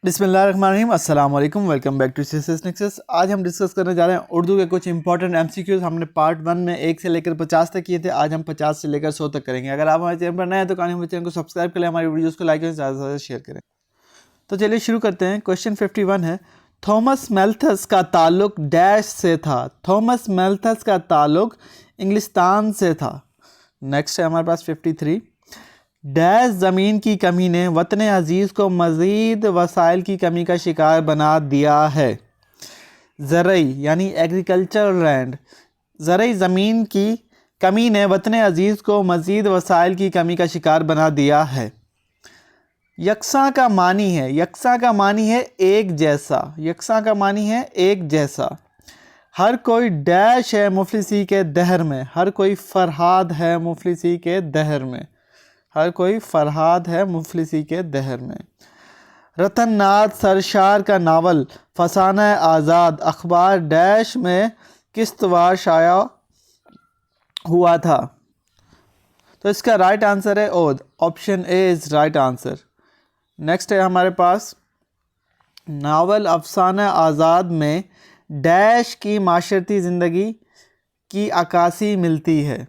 بسم اللہ الرحمن الرحیم، السلام علیکم، welcome back to CSS nexus. آج ہم ڈسکس کرنے جا رہے ہیں اردو کے کچھ امپورٹنٹ MCQs۔ ہم نے پارٹ 1 میں 1 سے لے کر 50 تک کیے تھے، آج ہم 50 سے لے کر 100 تک کریں گے۔ اگر آپ ہمارے چینل پر نئے ہیں تو ہمارے چینل کو سبسکرائب کر لیں، ہماری ویڈیوز کو لائک کریں، زیادہ سے زیادہ شیئر کریں۔ تو چلیے شروع کرتے ہیں۔ کویشچن 51 ہے، تھامس میلتھس کا تعلق ڈیش سے تھا۔ تھامس میلتھس کا تعلق انگلستان سے تھا۔ نیکسٹ ہے ہمارے پاس 53، ڈیش زمین کی کمی نے وطن عزیز کو مزید وسائل کی کمی کا شکار بنا دیا ہے۔ زرعی یعنی ایگریکلچرل لینڈ، زرعی زمین کی کمی نے وطن عزیز کو مزید وسائل کی کمی کا شکار بنا دیا ہے۔ یکساں کا معنی ہے، یکساں کا معنی ہے ایک جیسا، یکساں کا معنی ہے ایک جیسا۔ ہر کوئی ڈیش ہے مفلسی کے دہر میں، ہر کوئی فرہاد ہے مفلسی کے دہر میں، ہر کوئی فرہاد ہے مفلسی کے دہر میں۔ رتن ناتھ سرشار کا ناول فسانہ آزاد اخبار ڈیش میں قسط وار شائع ہوا تھا۔ تو اس کا رائٹ آنسر ہے اودھ، آپشن اے از رائٹ آنسر۔ نیکسٹ ہے ہمارے پاس، ناول افسانہ آزاد میں ڈیش کی معاشرتی زندگی کی عکاسی ملتی ہے۔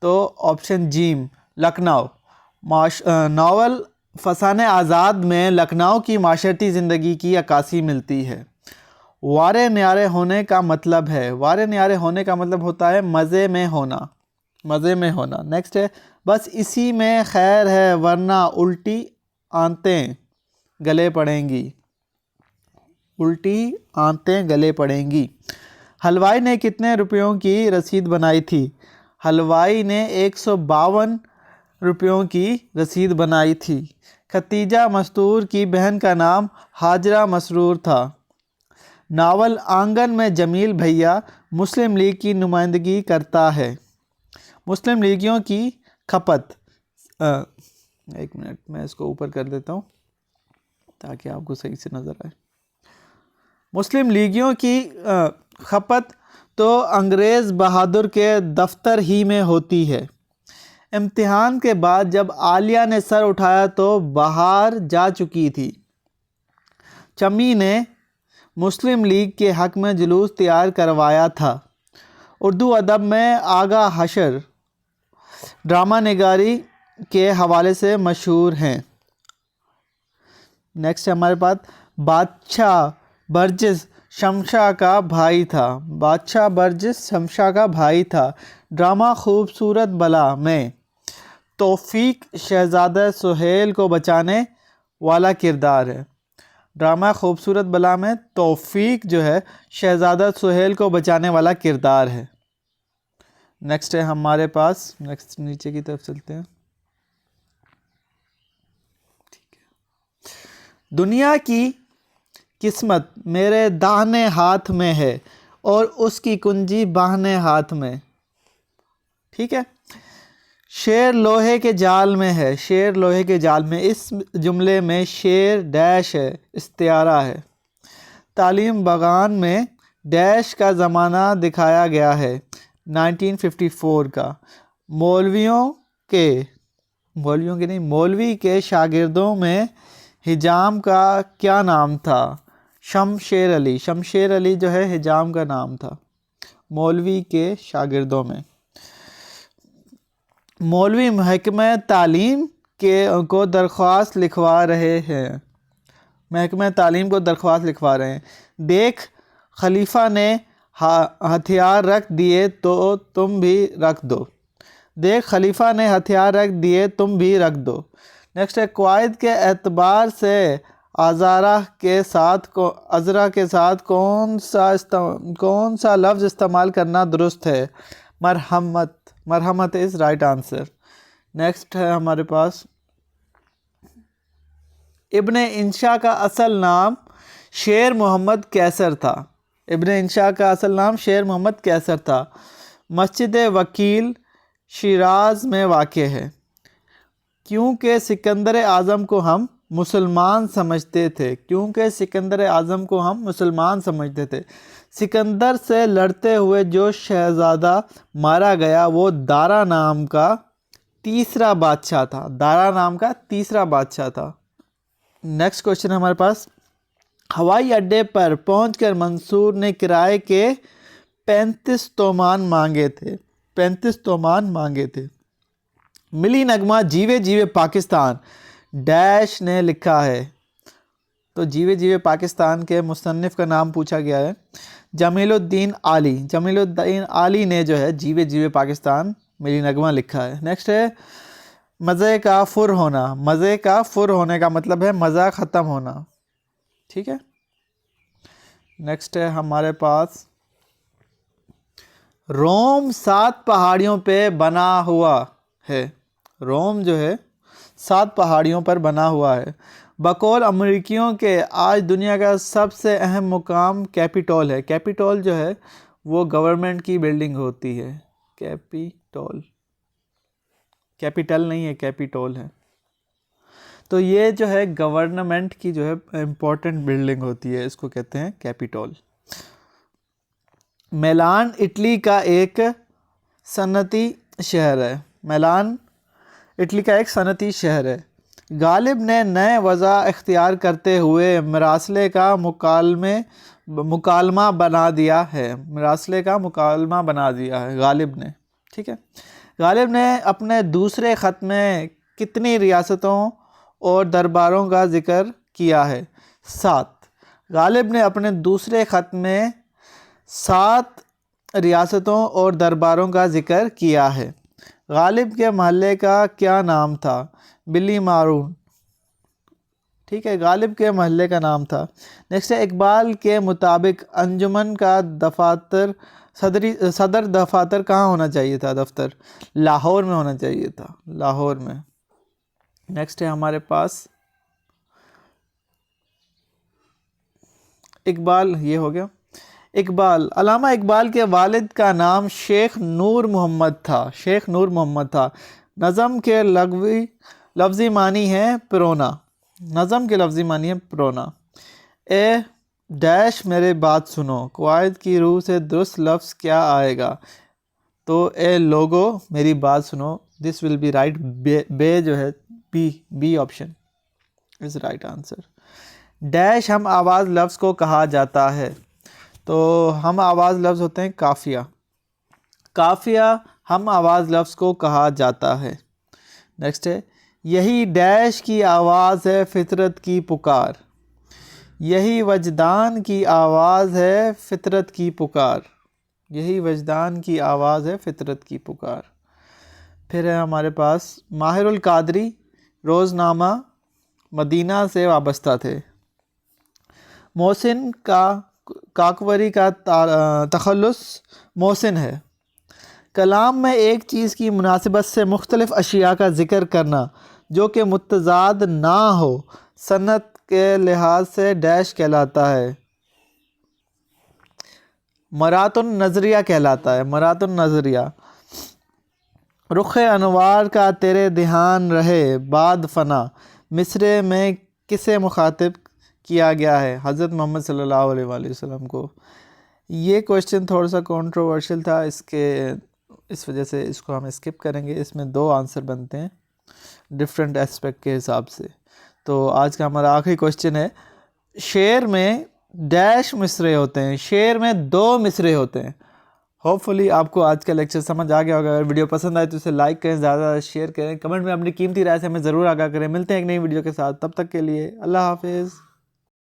تو آپشن جیم، لکھنؤ۔ ناول فسانہ آزاد میں لکھنؤ کی معاشرتی زندگی کی عکاسی ملتی ہے۔ وارے نیارے ہونے کا مطلب ہے، وارے نیارے ہونے کا مطلب ہوتا ہے مزے میں ہونا، مزے میں ہونا۔ نیکسٹ ہے، بس اسی میں خیر ہے ورنہ الٹی آنتیں گلے پڑیں گی، الٹی آنتیں گلے پڑیں گی۔ حلوائی نے کتنے روپیوں کی رسید بنائی تھی؟ حلوائی نے 152 روپیوں کی رسید بنائی تھی۔ ختیجہ مستور کی بہن کا نام ہاجرہ مسرور تھا۔ ناول آنگن میں جمیل بھیا مسلم لیگ کی نمائندگی کرتا ہے۔ مسلم لیگیوں کی کھپت، ایک منٹ میں اس کو اوپر کر دیتا ہوں تاکہ آپ کو صحیح سے نظر آئے۔ مسلم لیگیوں کی کھپت تو انگریز بہادر کے دفتر ہی میں ہوتی ہے۔ امتحان کے بعد جب عالیہ نے سر اٹھایا تو بہار جا چکی تھی۔ چمی نے مسلم لیگ کے حق میں جلوس تیار کروایا تھا۔ اردو ادب میں آغا حشر ڈرامہ نگاری کے حوالے سے مشہور ہیں۔ نیکسٹ ہمارے پاس، بادشاہ برجس شمشاہ کا بھائی تھا۔ بادشاہ برجس شمشاہ کا بھائی تھا۔ ڈرامہ خوبصورت بلا میں توفیق شہزادہ سہیل کو بچانے والا کردار ہے۔ ڈرامہ خوبصورت بلا میں توفیق جو ہے شہزادہ سہیل کو بچانے والا کردار ہے۔ نیکسٹ ہے ہمارے پاس، نیکسٹ نیچے کی طرف چلتے ہیں۔ دنیا کی قسمت میرے داہنے ہاتھ میں ہے اور اس کی کنجی بائیں ہاتھ میں۔ ٹھیک ہے، شیر لوہے کے جال میں ہے، شیر لوہے کے جال میں۔ اس جملے میں شیر ڈیش ہے، استعارہ ہے۔ تعلیم بغان میں ڈیش کا زمانہ دکھایا گیا ہے، 1954 کا۔ مولوی کے شاگردوں میں حجام کا کیا نام تھا؟ شمشیر علی، شمشیر علی جو ہے حجام کا نام تھا مولوی کے شاگردوں میں۔ مولوی محکمہ تعلیم کو درخواست لکھوا رہے ہیں، محکمہ تعلیم کو درخواست لکھوا رہے ہیں۔ دیکھ خلیفہ نے ہتھیار رکھ دیے تو تم بھی رکھ دو، دیکھ خلیفہ نے ہتھیار رکھ دیے تم بھی رکھ دو۔ نیکسٹ ہے، قواعد کے اعتبار سے عذرا کے ساتھ کون سا لفظ استعمال کرنا درست ہے؟ مرحمت، مرحمت از رائٹ آنسر۔ نیکسٹ ہے ہمارے پاس، ابن انشا کا اصل نام شیر محمد قیصر تھا۔ ابن انشا کا اصل نام شیر محمد قیصر تھا۔ مسجد وکیل شیراز میں واقع ہے۔ کیونکہ سکندر اعظم کو ہم مسلمان سمجھتے تھے، کیونکہ سکندر اعظم کو ہم مسلمان سمجھتے تھے۔ سکندر سے لڑتے ہوئے جو شہزادہ مارا گیا وہ دارا نام کا تیسرا بادشاہ تھا، دارا نام کا تیسرا بادشاہ تھا۔ نیکسٹ کوشچن ہے ہمارے پاس، ہوائی اڈے پر پہنچ کر منصور نے کرائے کے 35 تومان مانگے تھے، 35 تومان مانگے تھے۔ ملی نغمہ جیوے جیوے پاکستان ڈیش نے لکھا ہے، تو جیوے جیوے پاکستان کے مصنف کا نام پوچھا گیا ہے، جمیل الدین عالی، جمیل الدین عالی نے جو ہے جیوے جیوے پاکستان ملی نغمہ لکھا ہے۔ نیکسٹ ہے مزے کا فر ہونا، مزے کا فر ہونے کا مطلب ہے مزہ ختم ہونا، ٹھیک ہے۔ نیکسٹ ہے ہمارے پاس، روم 7 پہاڑیوں پہ بنا ہوا ہے، روم جو ہے 7 پہاڑیوں پر بنا ہوا ہے۔ بقول امریکیوں کے آج دنیا کا سب سے اہم مقام کیپیٹول ہے، کیپیٹول جو ہے وہ گورنمنٹ کی بلڈنگ ہوتی ہے، کیپیٹول، کیپیٹل نہیں ہے، کیپیٹول ہے، تو یہ جو ہے گورنمنٹ کی جو ہے امپورٹنٹ بلڈنگ ہوتی ہے، اس کو کہتے ہیں کیپیٹول۔ میلان اٹلی کا ایک صنعتی شہر ہے، میلان اٹلی کا ایک صنعتی شہر ہے۔ غالب نے نئے وضع اختیار کرتے ہوئے مراسلے کا مکالمہ بنا دیا ہے، مراسلے کا مکالمہ بنا دیا ہے غالب نے، ٹھیک ہے۔ غالب نے اپنے دوسرے خط میں کتنی ریاستوں اور درباروں کا ذکر کیا ہے؟ 7۔ غالب نے اپنے دوسرے خط میں 7 ریاستوں اور درباروں کا ذکر کیا ہے۔ غالب کے محلے کا کیا نام تھا؟ بلی مارون، ٹھیک ہے، غالب کے محلے کا نام تھا۔ نیکسٹ ہے اقبال کے مطابق انجمن کا دفاتر صدر دفاتر کہاں ہونا چاہیے تھا؟ دفتر لاہور میں ہونا چاہیے تھا، لاہور میں۔ نیکسٹ ہے ہمارے پاس اقبال، یہ ہو گیا اقبال۔ علامہ اقبال کے والد کا نام شیخ نور محمد تھا، شیخ نور محمد تھا۔ نظم کے لفظی معنی ہے پرونا، نظم کے لفظی معنی ہے پرونا۔ اے ڈیش میرے بات سنو، قواعد کی روح سے درست لفظ کیا آئے گا؟ تو اے لوگو میری بات سنو، دس ول بی رائٹ، بے جو ہے B option is right answer. Dash ہم آواز لفظ کو کہا جاتا ہے، تو ہم آواز لفظ ہوتے ہیں قافیہ، قافیہ ہم آواز لفظ کو کہا جاتا ہے۔ نیکسٹ ہے یہی ڈیش کی آواز ہے فطرت کی پکار، یہی وجدان کی آواز ہے فطرت کی پکار، یہی وجدان کی آواز ہے فطرت کی پکار۔ پھر ہے ہمارے پاس ماہر القادری روزنامہ مدینہ سے وابستہ تھے۔ محسن کا کاکوری کا تخلص محسن ہے۔ کلام میں ایک چیز کی مناسبت سے مختلف اشیاء کا ذکر کرنا جو کہ متضاد نہ ہو صنعت کے لحاظ سے ڈیش کہلاتا ہے؟ مرات النظریہ کہلاتا ہے، مرات النظریہ۔ رخ انوار کا تیرے دھیان رہے بعد فنا مصرے میں کسے مخاطب کیا گیا ہے؟ حضرت محمد صلی اللہ علیہ وآلہ وسلم کو۔ یہ کوشچن تھوڑا سا کنٹروورشل تھا، اس وجہ سے اس کو ہم اسکپ کریں گے، اس میں 2 آنسر بنتے ہیں ڈفرینٹ اسپیکٹ کے حساب سے۔ تو آج کا ہمارا آخری کوشچن ہے، شعر میں ڈیش مصرے ہوتے ہیں؟ شعر میں 2 مصرے ہوتے ہیں۔ ہوپ فلی آپ کو آج کا لیکچر سمجھ آ گیا ہوگا۔ اگر ویڈیو پسند آئے تو اسے لائک کریں، زیادہ زیادہ شیئر کریں، کمنٹ میں اپنی قیمتی رائے سے ہمیں ضرور آگاہ کریں۔ ملتے ہیں ایک نئی ویڈیو کے ساتھ، تب تک کے لیے اللہ حافظ۔